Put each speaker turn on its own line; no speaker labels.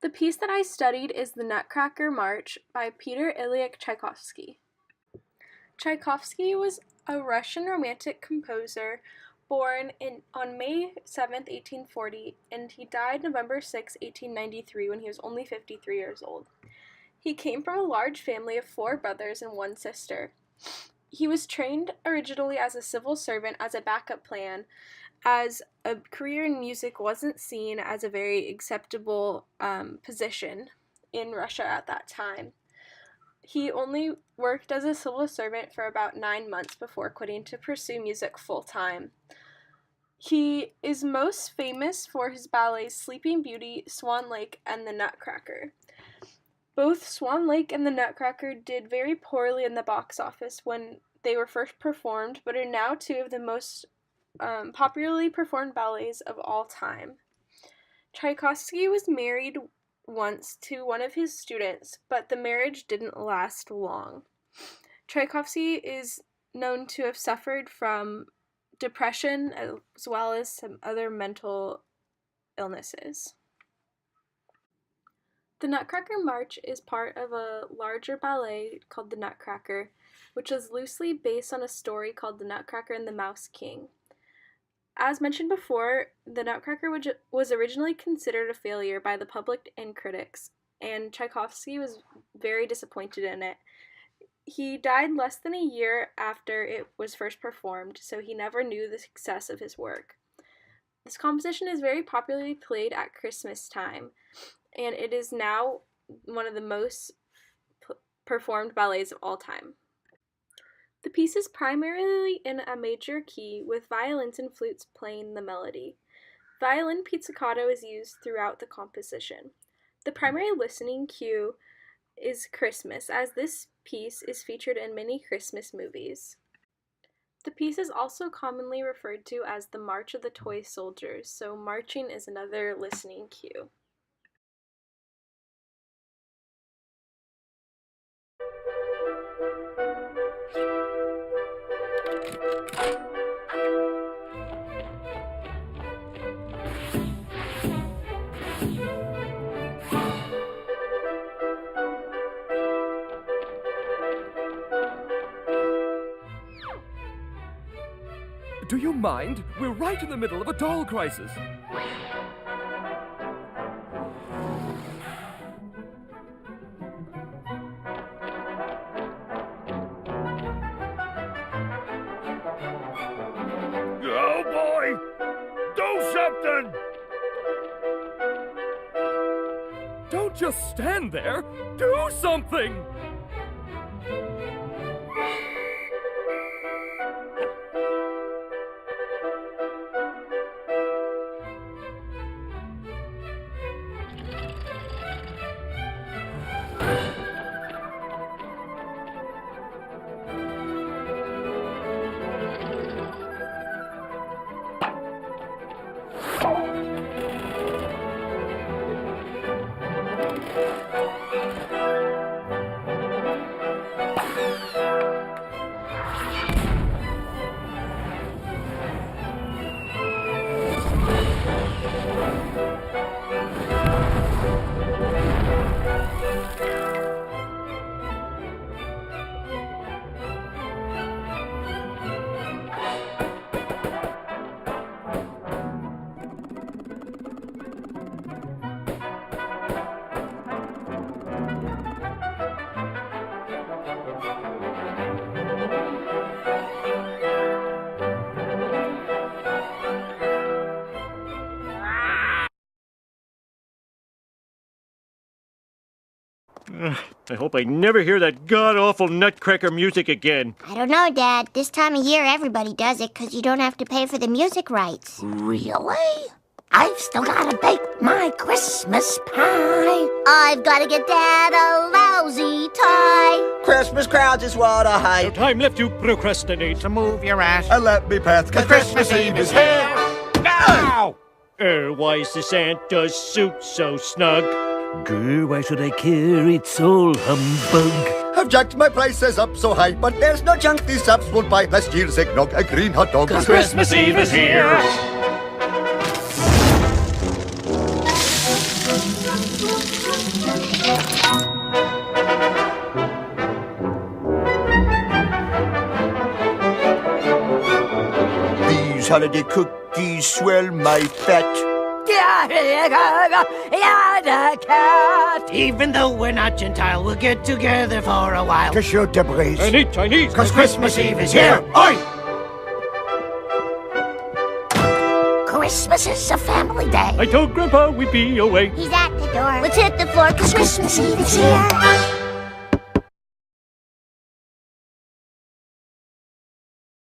The piece that I studied is the Nutcracker March by Peter Ilyich Tchaikovsky. Tchaikovsky was a Russian romantic composer born on May 7, 1840, and he died November 6, 1893, when he was only 53 years old. He came from a large family of 4 brothers and 1 sister. He was trained originally as a civil servant as a backup plan, as a career in music wasn't seen as a very acceptable position in Russia at that time. He only worked as a civil servant for about 9 months before quitting to pursue music full-time. He is most famous for his ballets Sleeping Beauty, Swan Lake, and The Nutcracker. Both Swan Lake and The Nutcracker did very poorly in the box office when they were first performed, but are now 2 of the most popularly performed ballets of all time. Tchaikovsky was married once to one of his students, but the marriage didn't last long. Tchaikovsky is known to have suffered from depression as well as some other mental illnesses. The Nutcracker March is part of a larger ballet called The Nutcracker, which is loosely based on a story called The Nutcracker and the Mouse King. As mentioned before, The Nutcracker was originally considered a failure by the public and critics, and Tchaikovsky was very disappointed in it. He died less than a year after it was first performed, so he never knew the success of his work. This composition is very popularly played at Christmas time, and it is now one of the most performed ballets of all time. The piece is primarily in a major key, with violins and flutes playing the melody. Violin pizzicato is used throughout the composition. The primary listening cue is Christmas, as this piece is featured in many Christmas movies. The piece is also commonly referred to as the March of the Toy Soldiers, so marching is another listening cue.
Do you mind? We're right in the middle of a doll crisis.
Oh boy! Do something!
Don't just stand there! Do something!
I hope I never hear that god-awful Nutcracker music again.
I don't know, Dad. This time of year, everybody does it because you don't have to pay for the music rights.
Really? I've still got to bake my Christmas pie.
I've got to get Dad a lousy tie.
Christmas crowds is what I
No
hate.
time left to procrastinate.
So move your ass.
And let me pass, 'cause Christmas Eve is here.
Ow!
Why is the Santa's suit so snug?
Grr, why should I care? It's all humbug.
I've jacked my prices up so high, but there's no junk these saps won't buy. Last year's eggnog, a green hot dog.
'Cause Christmas Eve is here.
These holiday cookies swell my fat.
Even though we're not Gentile, we'll get together for a while.
To shoot the breeze.
And eat Chinese.
Cause Christmas Eve is here. Oi!
Christmas is a family day.
I told Grandpa we'd be away.
He's at the door.
Let's hit the floor, cause Christmas Eve is here.